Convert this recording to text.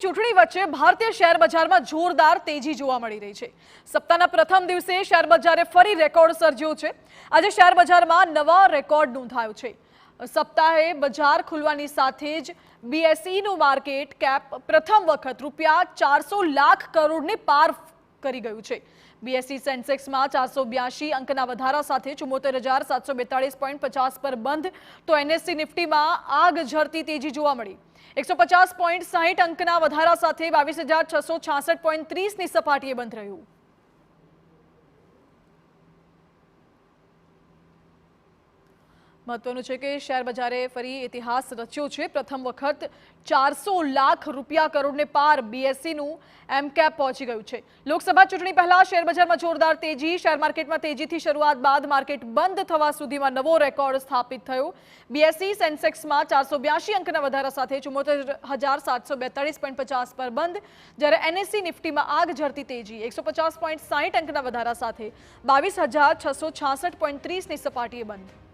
ચૂંટણી વચ્ચે ભારતીય શેર બજારમાં જોરદાર તેજી જોવા મળી રહી છે। સપ્તાહના પ્રથમ દિવસે શેર બજારે ફરી રેકોર્ડ સર્જ્યો છે। આજે શેર બજારમાં નવા રેકોર્ડ નોંધાયો છે। સપ્તાહે બજાર ખુલવાની સાથે જ બીએસઈનું માર્કેટ કેપ પ્રથમ વખત ₹400 લાખ કરોડને પાર કરી ગયું છે। બીએસઈ સેન્સેક્સમાં 482 અંકના વધારા સાથે 74,742.50 પર બંધ, તો એનએસઈ નિફ્ટીમાં આગ ઝરતી તેજી જોવા મળી। 150.60 અંકના વધારા સાથે 22,666.30ની સપાટીએ બંધ રહ્યું। મહત્વનું છે કે શેર બજારે ફરી ઇતિહાસ રચ્યો છે। પ્રથમ વખત 400 લાખ રૂપિયા કરોડને પાર બીએસઈનું એમકેપ પહોંચી ગયું છે। લોકસભા ચૂંટણી પહેલા શેર બજારમાં જોરદાર તેજી। શેર માર્કેટમાં તેજીથી શરૂઆત બાદ માર્કેટ બંધ થવા સુધીમાં નવો રેકોર્ડ સ્થાપિત થયો। બીએસઈ સેન્સેક્સમાં 482 અંકના વધારા સાથે 74,742.50 પર બંધ, જ્યારે એનએસઈ નિફ્ટીમાં આગ ઝરતી તેજી 150.60 અંકના વધારા સાથે 22,666.30ની સપાટીએ બંધ।